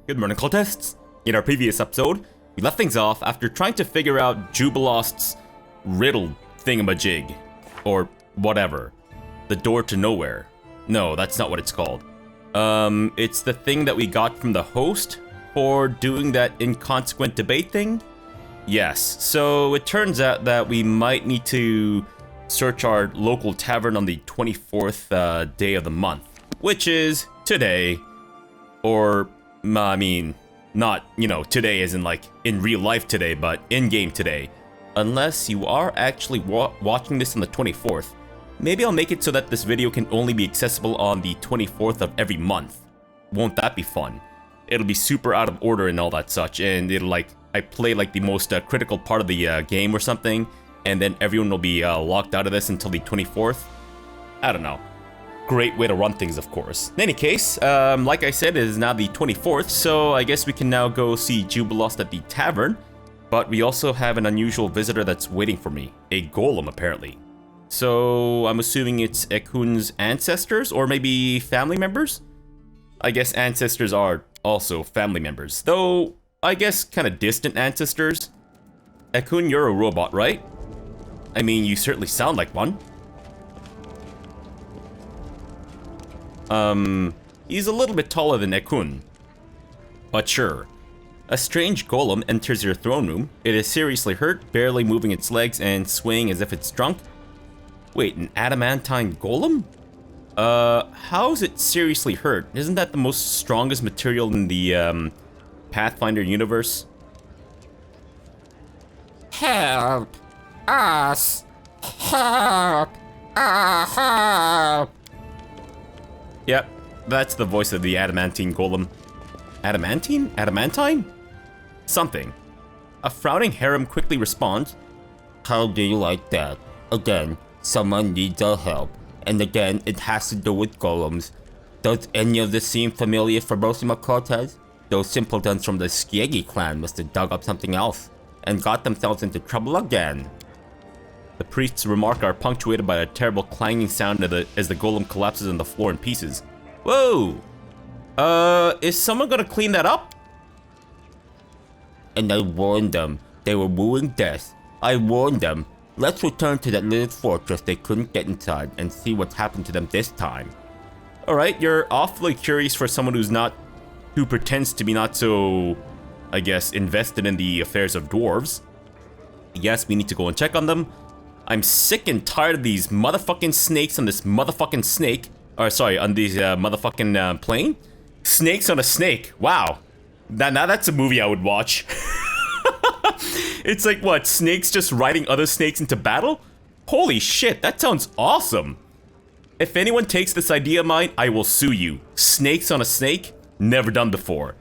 Good morning, cultists! In our previous episode, we left things off after trying to figure out Jubilost's riddle thingamajig. Or whatever. The door to nowhere. No, that's not what it's called. It's the thing that we got from the host for doing that inconsequent debate thing? Yes, so it turns out that we might need to search our local tavern on the 24th day of the month, which is today, or I mean, not, you know, today as in like in real life today, but in-game today. Unless you are actually watching this on the 24th. Maybe I'll make it so that this video can only be accessible on the 24th of every month. Won't that be fun? It'll be super out of order and all that such, and it'll like, I play like the most critical part of the game or something, and then everyone will be locked out of this until the 24th. I don't know. Great way to run things, of course. In any case, like I said, it is now the 24th, so I guess we can now go see Jubilost at the tavern. But we also have an unusual visitor that's waiting for me. A golem, apparently. So I'm assuming it's Ekun's ancestors, or maybe family members? I guess ancestors are also family members, though I guess kind of distant ancestors. Ekun, you're a robot, right? I mean, you certainly sound like one. He's a little bit taller than Ekun. But sure. A strange golem enters your throne room. It is seriously hurt, barely moving its legs and swaying as if it's drunk. Wait, an adamantine golem? How is it seriously hurt? Isn't that the most strongest material in the, Pathfinder universe? Help! Us! Help! Help! Yep, that's the voice of the adamantine golem. Adamantine? Adamantine? Something. A frowning harem quickly responds. How do you like that? Again, someone needs our help. And again, it has to do with golems. Does any of this seem familiar for Fabrosi Cortez? Those simpletons from the Skiegi clan must have dug up something else and got themselves into trouble again. The priest's remark are punctuated by a terrible clanging sound as the golem collapses on the floor in pieces. Whoa! Is someone gonna clean that up? And I warned them. They were wooing death. I warned them. Let's return to that little fortress they couldn't get inside and see what's happened to them this time. Alright, you're awfully curious for someone who pretends to be not so, I guess, invested in the affairs of dwarves. Yes, we need to go and check on them. I'm sick and tired of these motherfucking snakes on this motherfucking snake. Or sorry, on these motherfucking plane. Snakes on a snake. Wow. Now that's a movie I would watch. It's like, what, snakes just riding other snakes into battle? Holy shit, that sounds awesome. If anyone takes this idea of mine, I will sue you. Snakes on a snake? Never done before.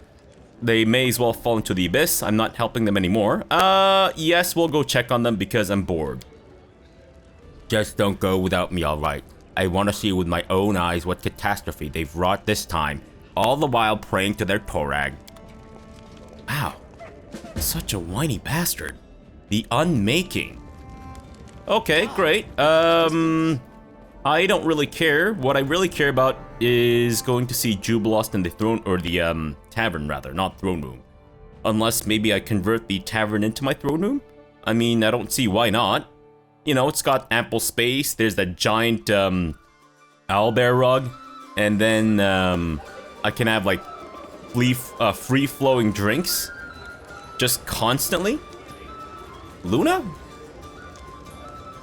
They may as well fall into the abyss. I'm not helping them anymore. Yes, we'll go check on them because I'm bored. Just don't go without me, alright? I want to see with my own eyes what catastrophe they've wrought this time, all the while praying to their Torag. Wow. Such a whiny bastard. The Unmaking. Okay, great. I don't really care. What I really care about is going to see Jubilost in the throne, or the, tavern rather, not throne room. Unless maybe I convert the tavern into my throne room? I mean, I don't see why not. You know, it's got ample space. There's that giant, owlbear rug. And then, I can have, like, free-flowing drinks. Just constantly. Luna?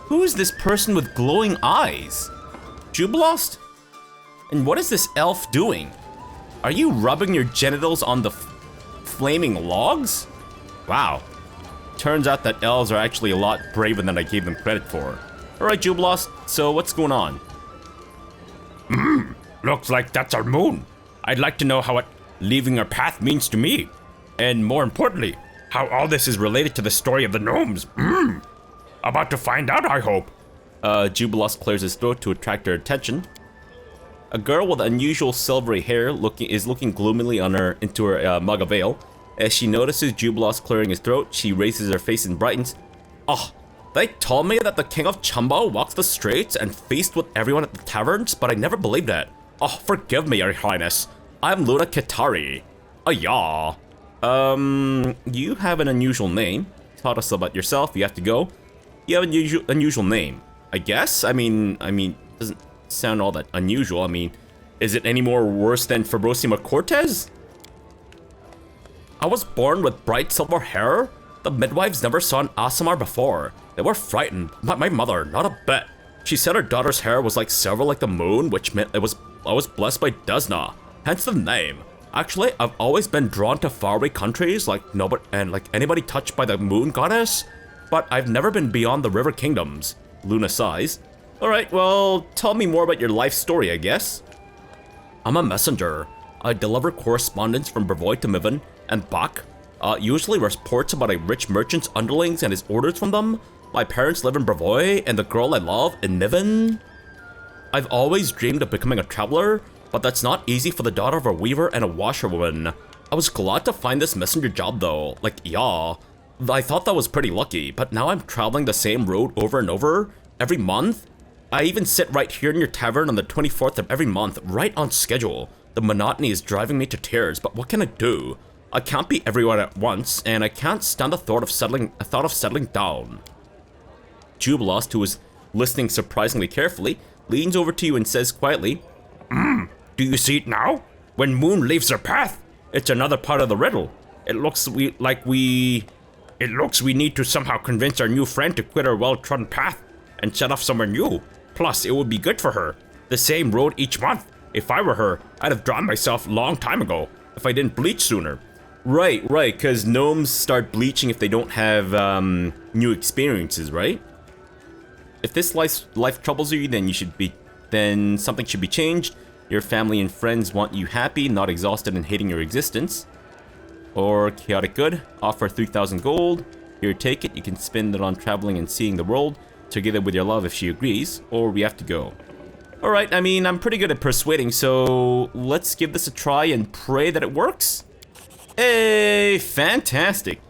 Who is this person with glowing eyes? Jubilost? And what is this elf doing? Are you rubbing your genitals on the flaming logs? Wow. Turns out that elves are actually a lot braver than I gave them credit for. Alright, Jubilost, so what's going on? Looks like that's our moon. I'd like to know how it leaving our path means to me. And more importantly, how all this is related to the story of the gnomes. About to find out, I hope. Jubilost clears his throat to attract her attention. A girl with unusual silvery hair is looking gloomily into her mug of ale. As she notices Jubilost clearing his throat, she raises her face and brightens. Oh, They told me that the king of Chumbo walks the streets and feasts with everyone at the taverns, but I never believed it. Oh, forgive me, your highness. I'm Luna Kitari. Yeah. You have an unusual name. Taught us about yourself, you have to go. You have an unusual name. I guess? I mean, doesn't sound all that unusual. I mean, is it any more worse than Fabrosi Cortez? I was born with bright silver hair. The midwives never saw an Asimar before. They were frightened, but my mother, not a bit. She said her daughter's hair was like silver like the moon, which meant I was blessed by Desna, hence the name. Actually, I've always been drawn to faraway countries like anybody touched by the moon goddess, but I've never been beyond the river kingdoms. Luna sighs. Alright, well, tell me more about your life story, I guess. I'm a messenger. I deliver correspondence from Brevoy to Mivan and back. Usually reports about a rich merchant's underlings and his orders from them. My parents live in Brevoy, and the girl I love in Mivan. I've always dreamed of becoming a traveler, but that's not easy for the daughter of a weaver and a washerwoman. I was glad to find this messenger job though, yeah. I thought that was pretty lucky, but now I'm traveling the same road over and over, every month. I even sit right here in your tavern on the 24th of every month, right on schedule. The monotony is driving me to tears, but what can I do? I can't be everywhere at once, and I can't stand the thought of settling down. Jubilost, who is listening surprisingly carefully, leans over to you and says quietly, Do you see it now? When Moon leaves her path, it's another part of the riddle. It looks we need to somehow convince our new friend to quit her well-trodden path and set off somewhere new. Plus, it would be good for her. The same road each month. If I were her, I'd have drawn myself a long time ago, if I didn't bleach sooner. Right, because gnomes start bleaching if they don't have new experiences, right? If this life troubles you, then something should be changed. Your family and friends want you happy, not exhausted and hating your existence. Or chaotic good, offer 3,000 gold. Here, take it. You can spend it on traveling and seeing the world, together with your love if she agrees, or we have to go. Alright, I mean, I'm pretty good at persuading, so let's give this a try and pray that it works. Hey, fantastic.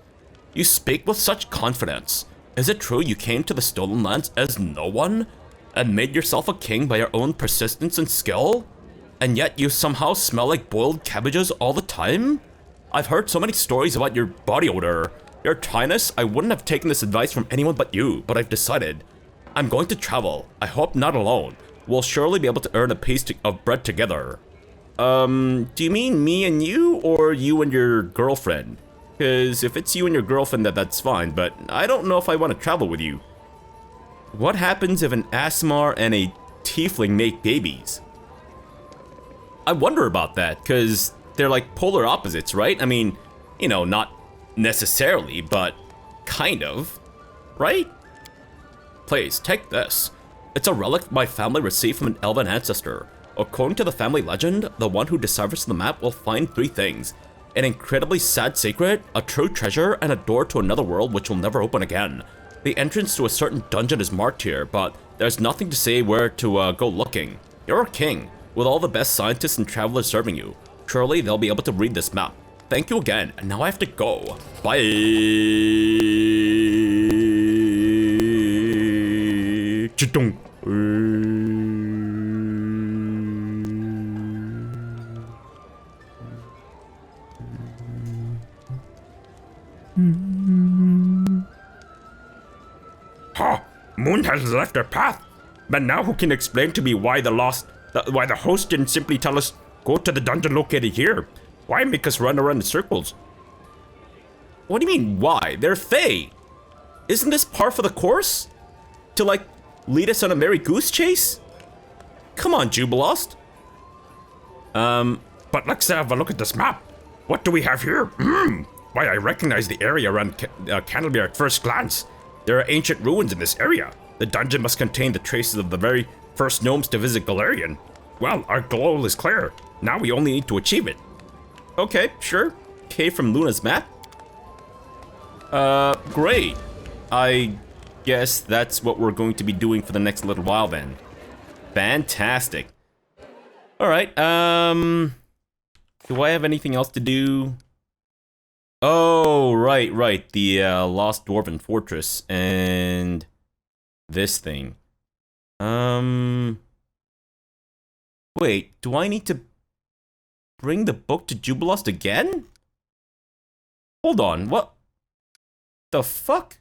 You speak with such confidence. Is it true you came to the Stolen Lands as no one, and made yourself a king by your own persistence and skill? And yet you somehow smell like boiled cabbages all the time? I've heard so many stories about your body odor. Your Highness, I wouldn't have taken this advice from anyone but you, but I've decided. I'm going to travel. I hope not alone. We'll surely be able to earn a piece of bread together. Do you mean me and you, or you and your girlfriend? Because if it's you and your girlfriend, that's fine, but I don't know if I want to travel with you. What happens if an Aasimar and a tiefling make babies? I wonder about that, because they're like polar opposites, right? I mean, you know, not necessarily, but kind of, right? Please, take this. It's a relic my family received from an elven ancestor. According to the family legend, the one who deciphers the map will find 3 things. An incredibly sad secret, a true treasure, and a door to another world which will never open again. The entrance to a certain dungeon is marked here, but there's nothing to say where to go looking. You're a king, with all the best scientists and travelers serving you. Surely they'll be able to read this map. Thank you again, and now I have to go. Bye. Chitong. Ha! Moon has left her path. But now who can explain to me why the host didn't simply tell us, go to the dungeon located here? Why make us run around in circles? What do you mean, why? They're Fae. Isn't this par for the course? To, like, lead us on a merry goose chase? Come on, Jubilost. But let's have a look at this map. What do we have here? Why, I recognize the area around Candlebeer at first glance. There are ancient ruins in this area. The dungeon must contain the traces of the very first gnomes to visit Galarian. Well, our goal is clear. Now we only need to achieve it. Okay, sure. Cave from Luna's map. Great. I guess that's what we're going to be doing for the next little while then. Fantastic. Alright, do I have anything else to do? Oh, right, the Lost Dwarven Fortress, and this thing. Wait, do I need to bring the book to Jubilost again? Hold on, what the fuck?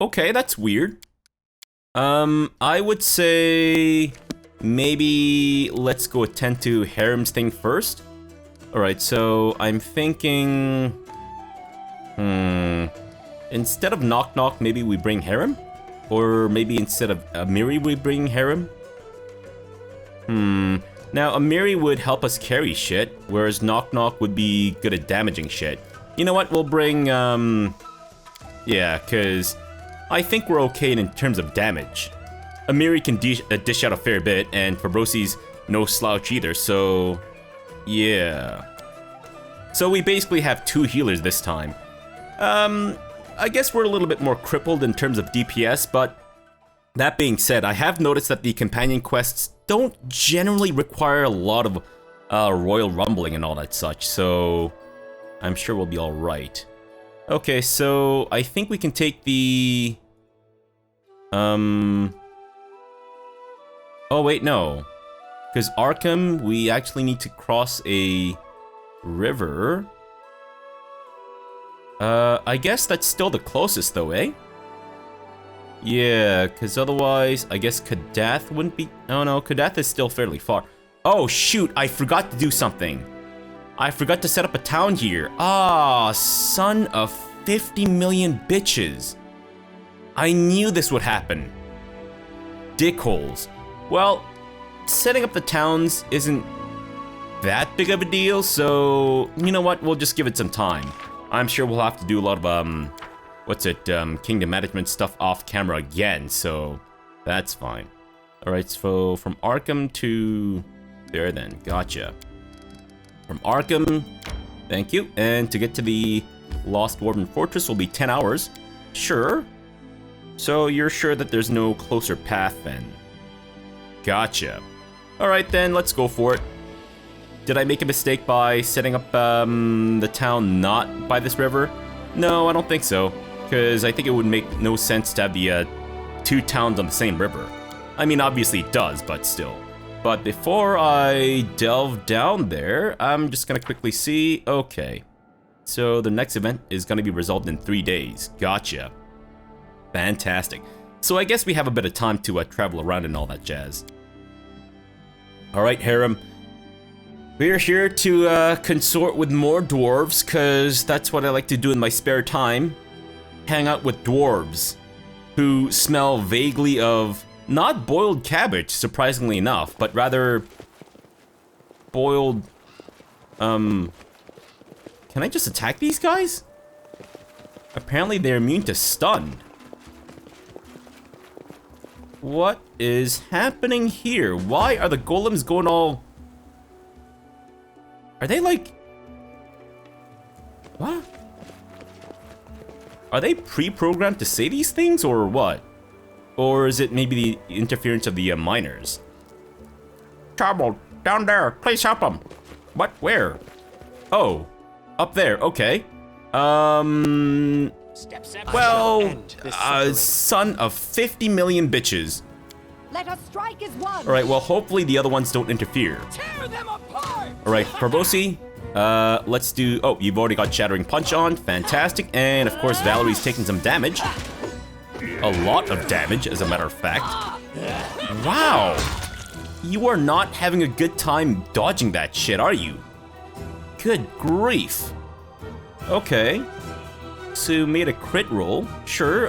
Okay, that's weird. I would say maybe let's go attend to Harem's thing first. Alright, so I'm thinking... Instead of Knock Knock, maybe we bring Harem? Or maybe instead of Amiri, we bring Harem? Now, Amiri would help us carry shit, whereas Knock Knock would be good at damaging shit. You know what, we'll bring, yeah, cause I think we're okay in terms of damage. Amiri can dish out a fair bit, and Fabrosi's no slouch either, so... yeah. So we basically have 2 healers this time. I guess we're a little bit more crippled in terms of DPS, but... that being said, I have noticed that the companion quests don't generally require a lot of royal rumbling and all that such, so I'm sure we'll be alright. Okay, so I think we can take the... oh wait, no. Because Arkham, we actually need to cross a river. I guess that's still the closest though, eh? Yeah, because otherwise, I guess Kadath wouldn't be... oh no, Kadath is still fairly far. Oh shoot, I forgot to do something. I forgot to set up a town here. Ah, son of 50 million bitches. I knew this would happen. Dickholes. Well, setting up the towns isn't that big of a deal, so... you know what, we'll just give it some time. I'm sure we'll have to do a lot of, what's it, kingdom management stuff off camera again, so that's fine. Alright, so from Arkham to there then, gotcha. From Arkham, thank you, and to get to the Lost Dwarven Fortress will be 10 hours. Sure. So you're sure that there's no closer path then? Gotcha. Alright then, let's go for it. Did I make a mistake by setting up the town not by this river? No, I don't think so. Because I think it would make no sense to have the 2 towns on the same river. I mean, obviously it does, but still. But before I delve down there, I'm just gonna quickly see. Okay. So the next event is gonna be resolved in 3 days. Gotcha. Fantastic. So I guess we have a bit of time to travel around and all that jazz. Alright, Harem. We're here to consort with more dwarves, because that's what I like to do in my spare time. Hang out with dwarves, who smell vaguely of, not boiled cabbage, surprisingly enough, but rather boiled, can I just attack these guys? Apparently they're immune to stun. What is happening here? Why are the golems going all... are they like... what? Are they pre-programmed to say these things, or what? Or is it maybe the interference of the miners? Trouble, down there, please help them. What, where? Oh, up there, okay. Well, son of 50 million bitches. Let us strike as one. Alright, well, hopefully the other ones don't interfere. Tear them apart. Alright, Fabrosi, let's do... oh, you've already got Shattering Punch on. Fantastic. And, of course, Valerie's taking some damage. A lot of damage, as a matter of fact. Wow. You are not having a good time dodging that shit, are you? Good grief. Okay. So, made a crit roll. Sure.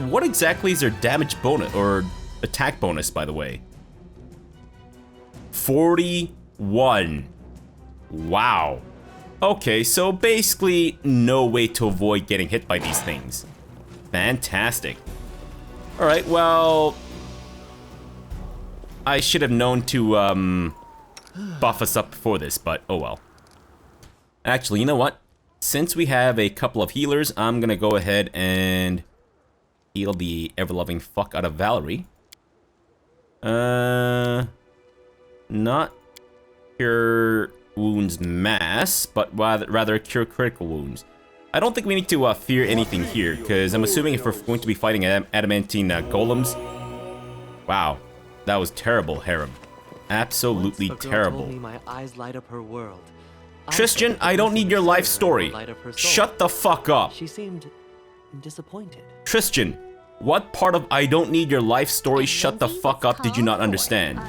What exactly is their damage bonus, or attack bonus, by the way? 41. Wow. Okay, so basically no way to avoid getting hit by these things. Fantastic. Alright, well... I should have known to, buff us up before this, but oh well. Actually, you know what? Since we have a couple of healers, I'm gonna go ahead and heal the ever-loving fuck out of Valerie. Not cure wounds mass, but rather cure critical wounds. I don't think we need to fear anything here, because I'm assuming if we're going to be fighting adamantine golems... Wow, that was terrible, Harem. Absolutely A girl terrible. told me my eyes light up her world. Tristan, I don't need your life story. Light up her soul. Shut the fuck up. She seemed disappointed. Tristan, what part of I don't need your life story shut the fuck up did you not understand?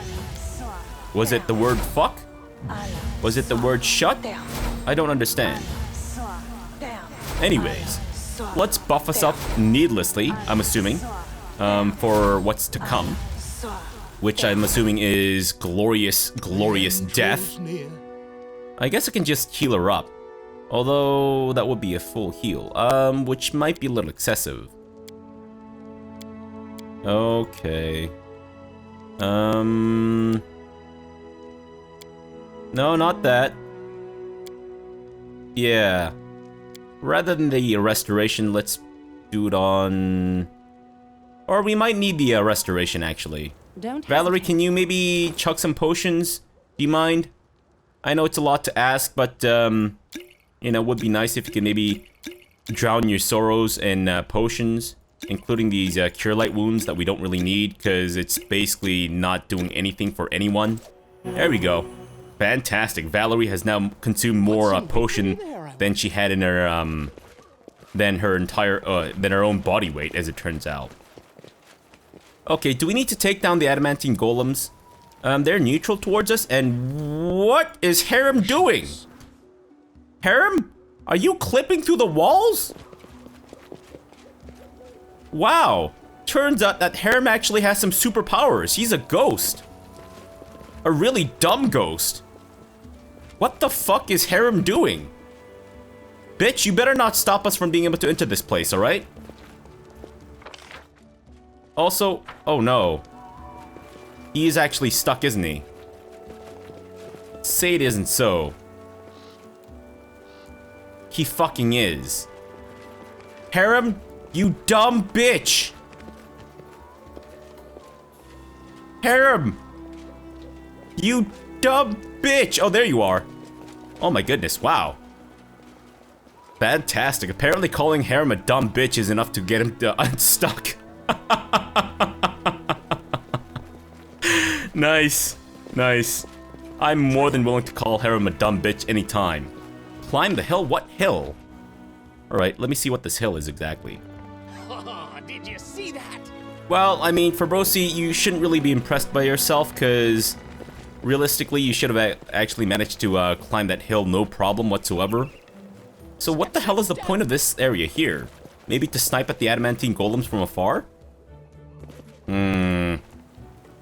Was it the word fuck? Was it the word shut? I don't understand. Anyways, let's buff us up needlessly, I'm assuming, for what's to come. Which I'm assuming is glorious, glorious death. I guess I can just heal her up. Although, that would be a full heal, which might be a little excessive. Okay. No, not that. Yeah. Rather than the restoration, let's do it on... Or we might need the restoration, actually. Don't Valerie, can you maybe chuck some potions? Do you mind? I know it's a lot to ask, but, you know, it would be nice if you could maybe drown your sorrows in potions, including these Cure Light wounds that we don't really need, because it's basically not doing anything for anyone. There we go. Fantastic. Valerie has now consumed more potion than she had in her, than her entire, than her own body weight, as it turns out. Okay, do we need to take down the adamantine golems? They're neutral towards us, and what is Harem doing? Harem? Are you clipping through the walls? Wow. Turns out that Harem actually has some superpowers. He's a ghost. A really dumb ghost. What the fuck is Harem doing? Bitch, you better not stop us from being able to enter this place, alright? Also, oh no. He is actually stuck, isn't he? Say it isn't so. He fucking is. Harem, you dumb bitch! Harem! You dumb bitch! Oh, there you are. Oh my goodness, wow. Fantastic. Apparently calling Harem a dumb bitch is enough to get him unstuck. Nice. Nice. I'm more than willing to call Harem a dumb bitch anytime. Climb the hill? What hill? Alright, let me see what this hill is exactly. Did you see that? Well, I mean, Fabrosi, you shouldn't really be impressed by yourself, because realistically, you should have actually managed to climb that hill no problem whatsoever. So what the hell is the point of this area here? Maybe to snipe at the adamantine golems from afar?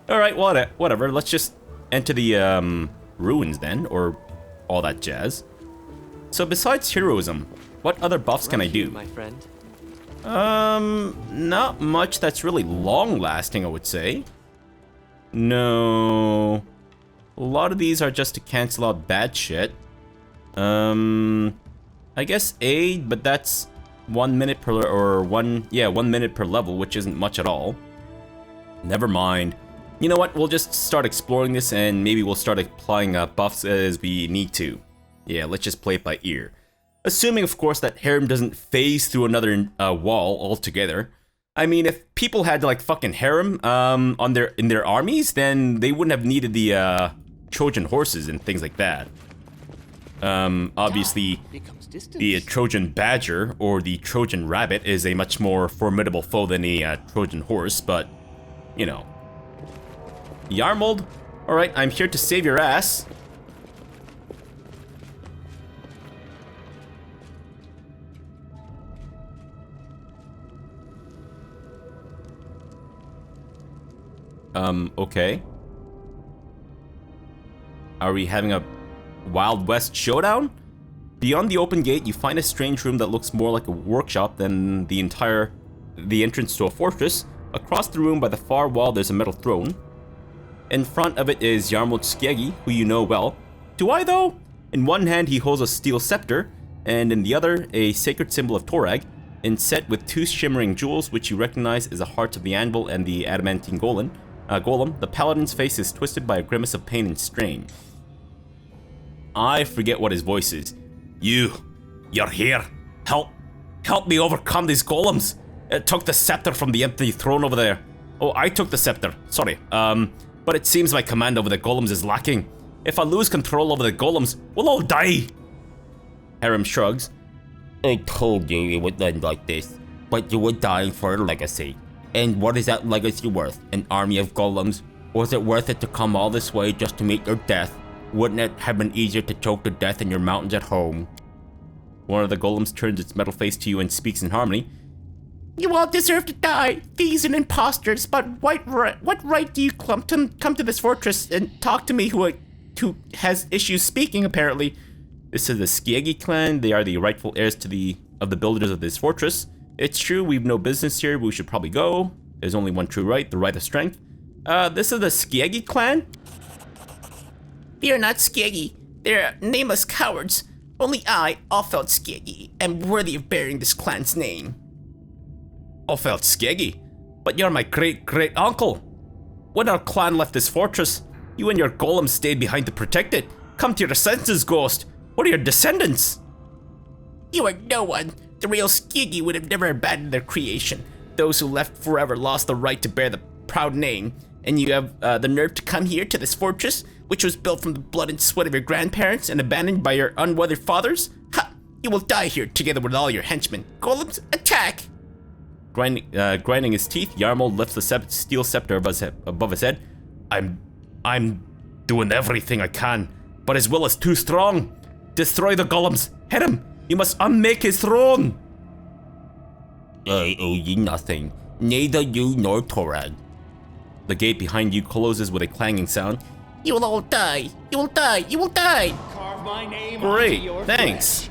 Alright, whatever. Let's just enter the ruins then, or all that jazz. So besides heroism, what other buffs can I do? My friend. Not much that's really long-lasting, I would say. No. A lot of these are just to cancel out bad shit. I guess aid, but that's 1 minute per, or 1 minute per level, which isn't much at all. Never mind. You know what, we'll just start exploring this, and maybe we'll start applying buffs as we need to. Yeah, let's just play it by ear. Assuming, of course, that Harem doesn't phase through another wall altogether. I mean, if people had, like, fucking Harem in their armies, then they wouldn't have needed the Trojan horses and things like that. Obviously, the Trojan badger or the Trojan rabbit is a much more formidable foe than a Trojan horse, but, you know. Yarmold? Alright, I'm here to save your ass. Okay. Are we having a Wild West showdown? Beyond the open gate, you find a strange room that looks more like a workshop than the entrance to a fortress. Across the room by the far wall, there's a metal throne. In front of it is Yarmold Skiegi, who you know well. Do I, though? In one hand, he holds a steel scepter, and in the other, a sacred symbol of Torag, inset with 2 shimmering jewels, which you recognize as the hearts of the anvil and the adamantine golem. The paladin's face is twisted by a grimace of pain and strain. I forget what his voice is. You're here. Help Help me overcome these golems. It took the scepter from the empty throne over there. Oh, I took the scepter. Sorry. But it seems my command over the golems is lacking. If I lose control over the golems, we'll all die. Harem shrugs. I told you it would end like this, but you were dying for a legacy. And what is that legacy worth? An army of golems? Was it worth it to come all this way just to meet your death? Wouldn't it have been easier to choke to death in your mountains at home? One of the golems turns its metal face to you and speaks in harmony. You all deserve to die, thieves and imposters, but what right do you come to this fortress and talk to me who has issues speaking, apparently? This is the Skiegi clan. They are the rightful heirs of the builders of this fortress. It's true, we've no business here, but we should probably go. There's only one true right, the right of strength. This is the Skiegi clan? Fear not Skiegi. They're nameless cowards. Only I, Umlaut Skiegi, am worthy of bearing this clan's name. Umlaut Skiegi? But you're my great uncle. When our clan left this fortress, you and your golem stayed behind to protect it. Come to your senses, ghost. What are your descendants? You are no one. The real Skiegi would have never abandoned their creation. Those who left forever lost the right to bear the proud name. And you have the nerve to come here to this fortress, which was built from the blood and sweat of your grandparents and abandoned by your unweathered fathers? Ha! You will die here together with all your henchmen. Golems, attack! Grinding his teeth, Yarmold lifts the steel scepter above his head. I'm doing everything I can, but his will is too strong. Destroy the golems. Hit him. You must unmake his throne. I owe you nothing. Neither you nor Torag. The gate behind you closes with a clanging sound. You will all die. You will die. You will die. Carve my name Great, onto your thanks.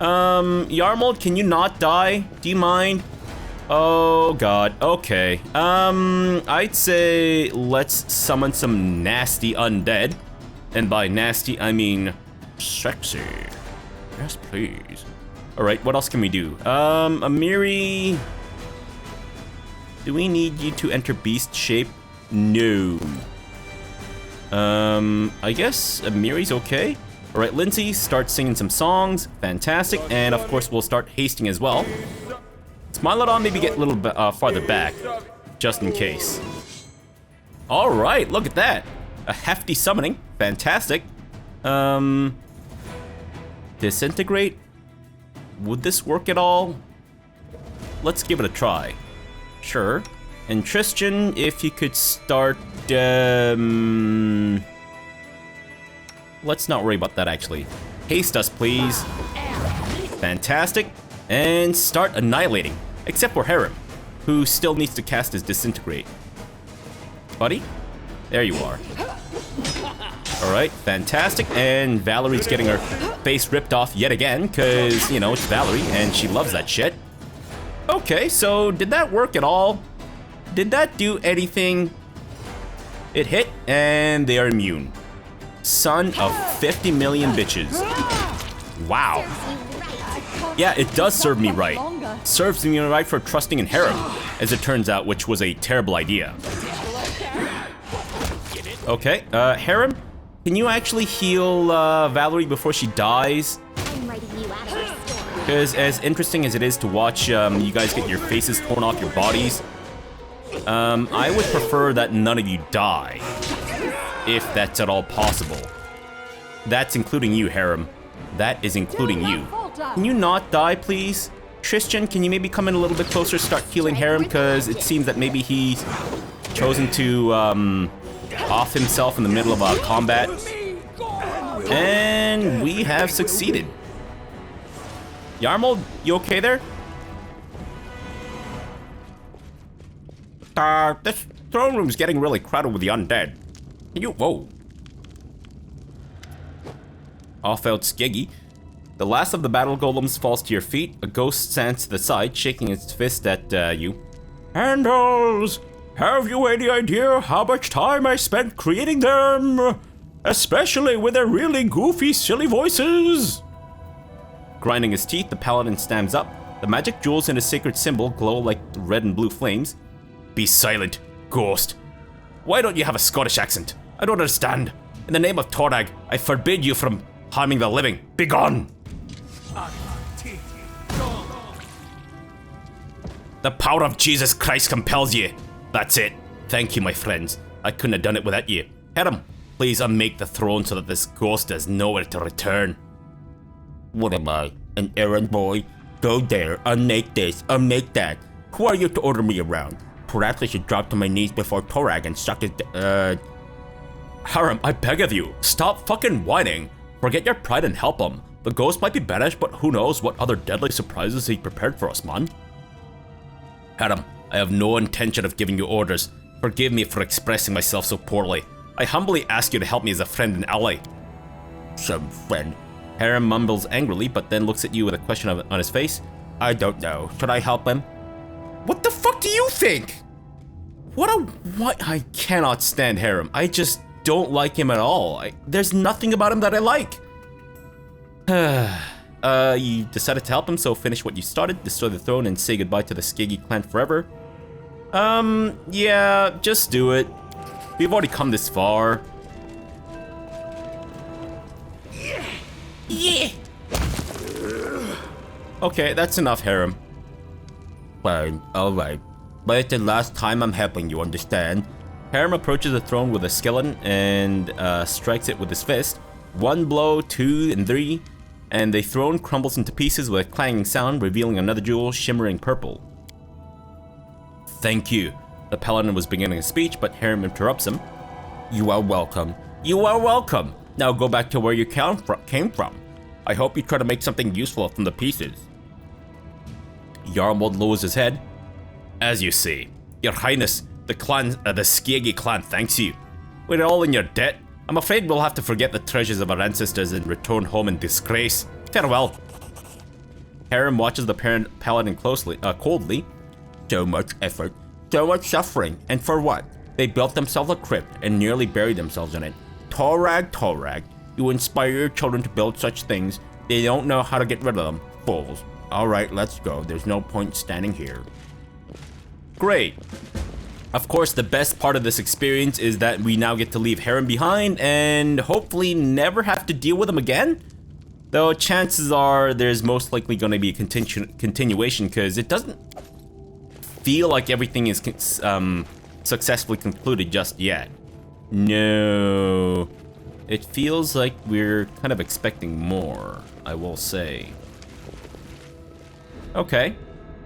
Yarmold, can you not die? Do you mind? Oh god, okay. I'd say let's summon some nasty undead. And by nasty, I mean sexy. Yes, please. Alright, what else can we do? Amiri... Do we need you to enter beast shape? No. I guess Amiri's okay. Alright, Lindsay, start singing some songs. Fantastic. And of course, we'll start hasting as well. Smilodon, maybe get a little bit farther back, just in case. Alright, look at that. A hefty summoning. Fantastic. Disintegrate? Would this work at all? Let's give it a try. Sure. And Tristan, if you could start, let's not worry about that, actually. Haste us, please. Fantastic. And start annihilating. Except for Harem, who still needs to cast his Disintegrate. Buddy? There you are. Alright, fantastic. And Valerie's getting her face ripped off yet again, because, you know, it's Valerie, and she loves that shit. Okay, so did that work at all? Did that do anything? It hit, and they are immune. Son of 50 million bitches. Wow. Yeah, it does serve me right. Serves me right for trusting in Harem, as it turns out, which was a terrible idea. Okay, Harem, can you actually heal Valerie before she dies? Because as interesting as it is to watch you guys get your faces torn off your bodies, I would prefer that none of you die, if that's at all possible. That's including you, Harem. That is including you. Can you not die, please? Tristan, can you maybe come in a little bit closer, start healing Harem, because it seems that maybe he's chosen to off himself in the middle of combat. And we have succeeded. Yarmold, you okay there? This throne room's getting really crowded with the undead. Can you... Whoa. Umlaut Skiegi. The last of the battle golems falls to your feet. A ghost stands to the side, shaking its fist at you. Handles! Have you any idea how much time I spent creating them? Especially with their really goofy, silly voices. Grinding his teeth, the paladin stands up. The magic jewels in his sacred symbol glow like red and blue flames. Be silent, ghost. Why don't you have a Scottish accent? I don't understand. In the name of Torag, I forbid you from harming the living. Begone! The power of Jesus Christ compels you. That's it. Thank you, my friends. I couldn't have done it without you. Harem, please unmake the throne so that this ghost has nowhere to return. What am I, an errand boy? Go there, unmake this, unmake that. Who are you to order me around? Perhaps I should drop to my knees before Torag and suck his Harem, I beg of you, stop fucking whining. Forget your pride and help him. The ghost might be banished, but who knows what other deadly surprises he prepared for us, man. Harem, I have no intention of giving you orders. Forgive me for expressing myself so poorly. I humbly ask you to help me as a friend and ally. some friend. Harem mumbles angrily, but then looks at you with a question on his face. I don't know. Should I help him? What the fuck do you think? What? I cannot stand Harem. I just don't like him at all. There's nothing about him that I like. You decided to help him, so finish what you started, destroy the throne, and say goodbye to the Skiggy clan forever. Yeah, just do it. We've already come this far. Yeah. Okay, that's enough, Harem. Fine, alright. But it's the last time I'm helping you, understand? Harem approaches the throne with a skeleton and strikes it with his fist. 1 blow, 2, and 3, and the throne crumbles into pieces with a clanging sound, revealing another jewel shimmering purple. Thank you. The paladin was beginning a speech, but Harem interrupts him. You are welcome. You are welcome. Now go back to where you came from. I hope you try to make something useful from the pieces. Yarmold lowers his head. As you see, Your Highness, the Skeggi clan thanks you. We're all in your debt. I'm afraid we'll have to forget the treasures of our ancestors and return home in disgrace. Farewell. Harem watches the paladin coldly. So much effort, so much suffering, and for what? They built themselves a crypt and nearly buried themselves in it. Torag, you inspire your children to build such things. They don't know how to get rid of them. Fools. Alright, let's go. There's no point standing here. Great. Of course, the best part of this experience is that we now get to leave Harem behind and hopefully never have to deal with him again. Though chances are there's most likely going to be a continuation because it doesn't feel like everything is successfully concluded just yet. No. It feels like we're kind of expecting more, I will say. Okay.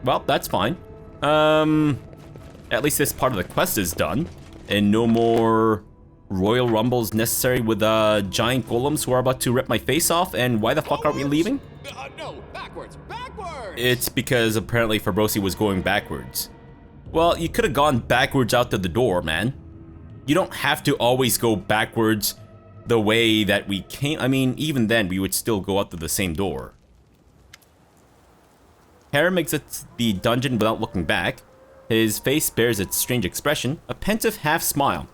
Well, that's fine. At least this part of the quest is done. And no more royal rumbles necessary with giant golems who are about to rip my face off. And why the fuck are we leaving? No, backwards! It's because apparently Fabrosi was going backwards. Well, you could have gone backwards out to the door, man. You don't have to always go backwards the way that we came. I mean, even then, we would still go out to the same door. Harem exits the dungeon without looking back. His face bears its strange expression, a pensive half-smile.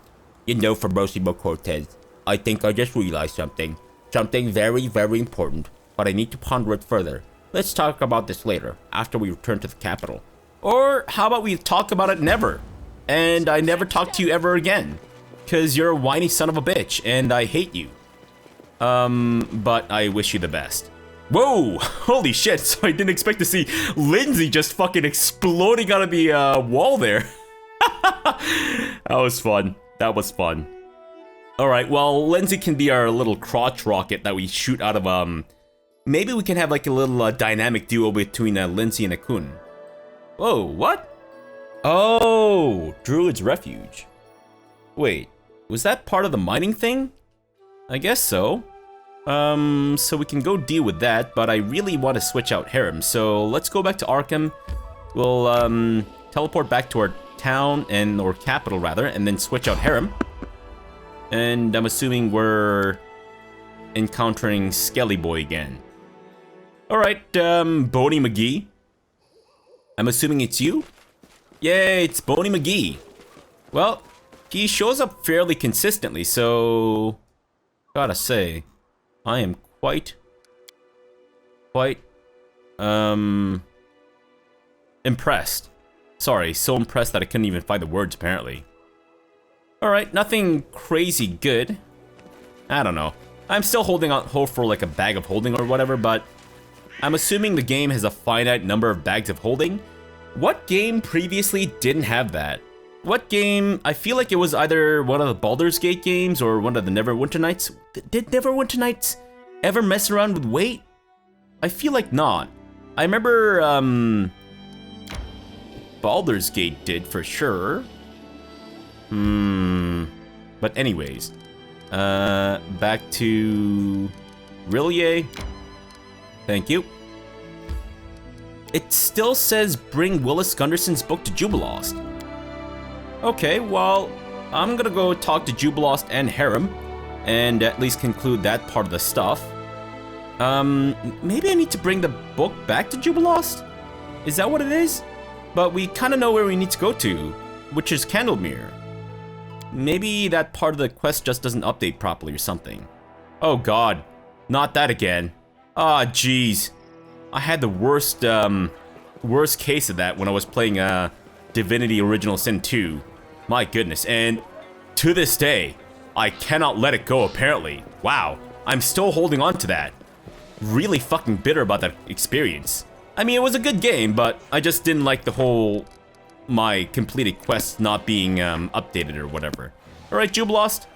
You know, Fabrosi Cortez, I think I just realized something. Something very, very important, but I need to ponder it further. Let's talk about this later, after we return to the capital. Or how about we talk about it never? And I never talk to you ever again. Cause you're a whiny son of a bitch, and I hate you. But I wish you the best. Whoa! Holy shit, so I didn't expect to see Lindsay just fucking exploding out of the wall there. That was fun. That was fun. Alright, well, Lindsay can be our little crotch rocket that we shoot out of, maybe we can have like a little dynamic duo between Lindsay and Akun. Whoa, what? Oh, Druid's Refuge. Wait, was that part of the mining thing? I guess so. So we can go deal with that, but I really want to switch out Harem, so let's go back to Arkham. We'll, teleport back to our town, or capital rather, and then switch out Harem. And I'm assuming we're encountering Skelly Boy again. Alright, Boney McGee. I'm assuming it's you? Yay, it's Boney McGee. Well, he shows up fairly consistently, so gotta say, I am quite impressed. Sorry, so impressed that I couldn't even find the words apparently. Alright, nothing crazy good. I don't know. I'm still holding out hope for like a bag of holding or whatever, but I'm assuming the game has a finite number of bags of holding. What game previously didn't have that? What game? I feel like it was either one of the Baldur's Gate games or one of the Neverwinter Nights. Did Neverwinter Nights ever mess around with weight? I feel like not. I remember Baldur's Gate did for sure. But anyways, back to Rillier. Thank you. It still says bring Willis Gunderson's book to Jubilost. Okay, well, I'm gonna go talk to Jubilost and Harem, and at least conclude that part of the stuff. Maybe I need to bring the book back to Jubilost? Is that what it is? But we kind of know where we need to go to, which is Candlemere. Maybe that part of the quest just doesn't update properly or something. Oh god, not that again. Ah, jeez. I had the worst case of that when I was playing Divinity Original Sin 2. My goodness, and to this day, I cannot let it go apparently. Wow, I'm still holding on to that. Really fucking bitter about that experience. I mean, it was a good game, but I just didn't like the whole my completed quests not being updated or whatever. Alright, Jubilost.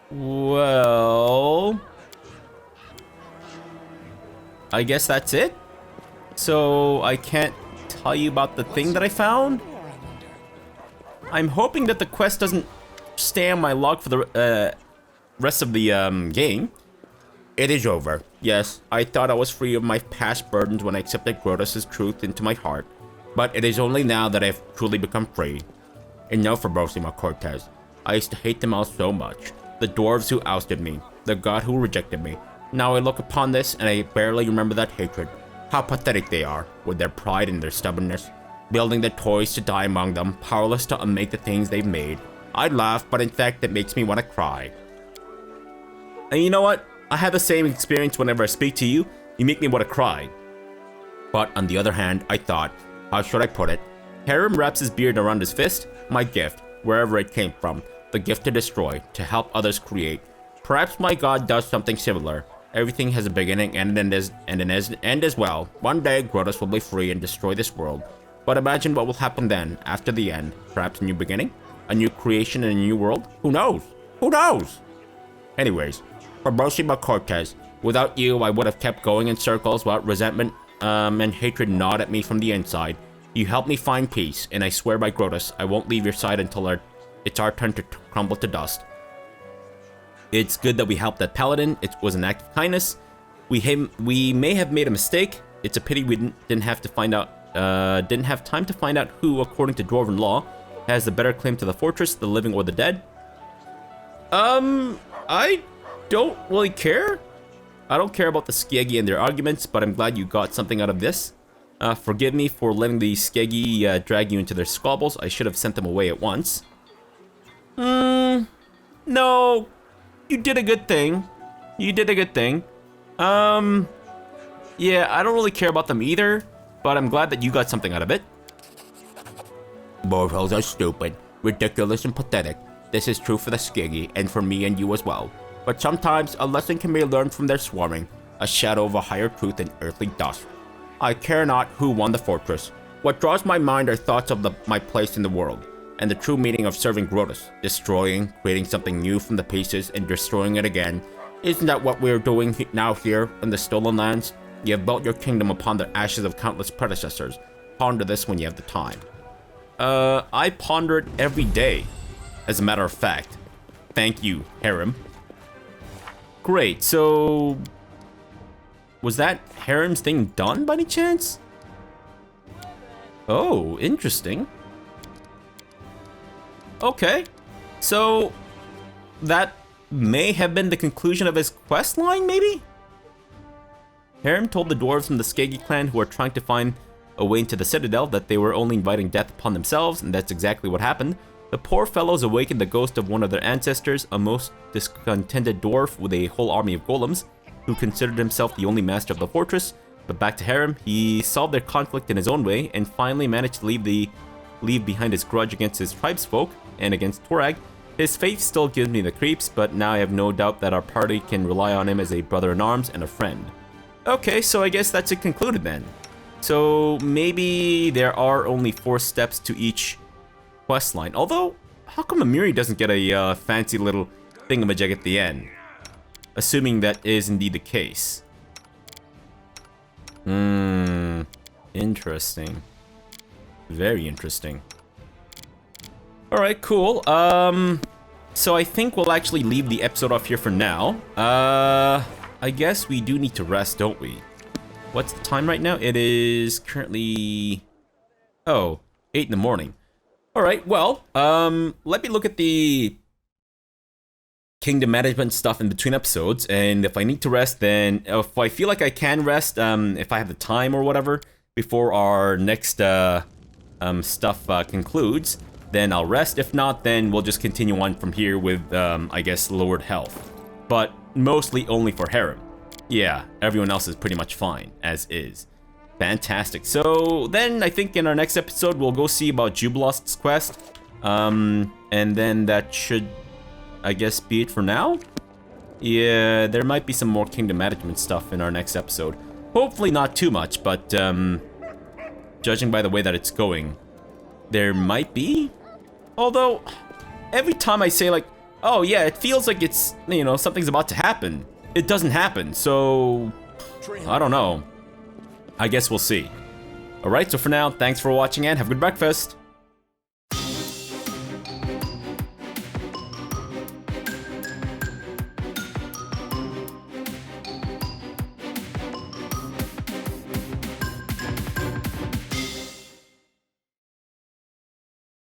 Well, I guess that's it. So I can't tell you about the thing that I found. I'm hoping that the quest doesn't stay on my log for the rest of the game. It is over. Yes, I thought I was free of my past burdens when I accepted Grotus' truth into my heart, but it is only now that I've truly become free. And no, Fabrosi Cortez, I used to hate them all so much. The dwarves who ousted me, the god who rejected me. Now I look upon this and I barely remember that hatred. How pathetic they are, with their pride and their stubbornness. Building their toys to die among them, powerless to unmake the things they've made. I laugh, but in fact it makes me want to cry. And you know what? I have the same experience whenever I speak to you. You make me want to cry. But on the other hand, I thought, how should I put it? Harem wraps his beard around his fist. My gift, wherever it came from. The gift to destroy, to help others create. Perhaps my god does something similar. Everything has a beginning and an end as well. One day, Grotus will be free and destroy this world. But imagine what will happen then, after the end. Perhaps a new beginning? A new creation in a new world? Who knows? Who knows? Anyways, Fabrosi Cortez, without you, I would have kept going in circles while resentment and hatred gnawed at me from the inside. You helped me find peace, and I swear by Grotus, I won't leave your side until it's our turn to crumble to dust. It's good that we helped that paladin. It was an act of kindness. We may have made a mistake. It's a pity we didn't have time to find out who, according to Dwarven law, has the better claim to the fortress, the living or the dead. I don't really care. I don't care about the Skeggy and their arguments, but I'm glad you got something out of this. Forgive me for letting the Skeggy drag you into their squabbles. I should have sent them away at once. No. You did a good thing. You did a good thing. Yeah, I don't really care about them either, but I'm glad that you got something out of it. Mortals are stupid, ridiculous, and pathetic. This is true for the Skeggy, and for me and you as well. But sometimes, a lesson can be learned from their swarming, a shadow of a higher truth than earthly dust. I care not who won the fortress. What draws my mind are thoughts of my place in the world, and the true meaning of serving Grotus, destroying, creating something new from the pieces, and destroying it again. Isn't that what we're doing now here in the Stolen Lands? You have built your kingdom upon the ashes of countless predecessors. Ponder this when you have the time. I ponder it every day, as a matter of fact. Thank you, Harem. Great, so... was that Harem's thing done by any chance? Oh, interesting. Okay, so that may have been the conclusion of his quest line, maybe? Harem told the dwarves from the Skeggy clan who are trying to find a way into the Citadel that they were only inviting death upon themselves, and that's exactly what happened. The poor fellows awakened the ghost of one of their ancestors, a most discontented dwarf with a whole army of golems, who considered himself the only master of the fortress. But back to Harem, he solved their conflict in his own way, and finally managed to leave behind his grudge against his tribesfolk and against Torag. His faith still gives me the creeps, but now I have no doubt that our party can rely on him as a brother-in-arms and a friend. Okay, so I guess that's it concluded then. So maybe there are only 4 steps to each quest line. Although, how come Amiri doesn't get a fancy little thingamajig at the end? Assuming that is indeed the case. Interesting. Very interesting. Alright, cool. So I think we'll actually leave the episode off here for now. I guess we do need to rest, don't we? What's the time right now? It is currently... Oh, 8 in the morning. Alright, well, let me look at the kingdom management stuff in between episodes, and if I need to rest, then if I feel like I can rest, if I have the time or whatever, before our next stuff concludes, then I'll rest. If not, then we'll just continue on from here with, I guess, lowered health. But mostly only for Harem. Yeah, everyone else is pretty much fine, as is. Fantastic. So then I think in our next episode, we'll go see about Jubilost's quest. And then that should, I guess, be it for now? Yeah, there might be some more kingdom management stuff in our next episode. Hopefully not too much, but judging by the way that it's going, there might be? Although, every time I say like, oh yeah, it feels like it's, you know, something's about to happen, it doesn't happen, so I don't know. I guess we'll see. Alright, so for now, thanks for watching and have a good breakfast.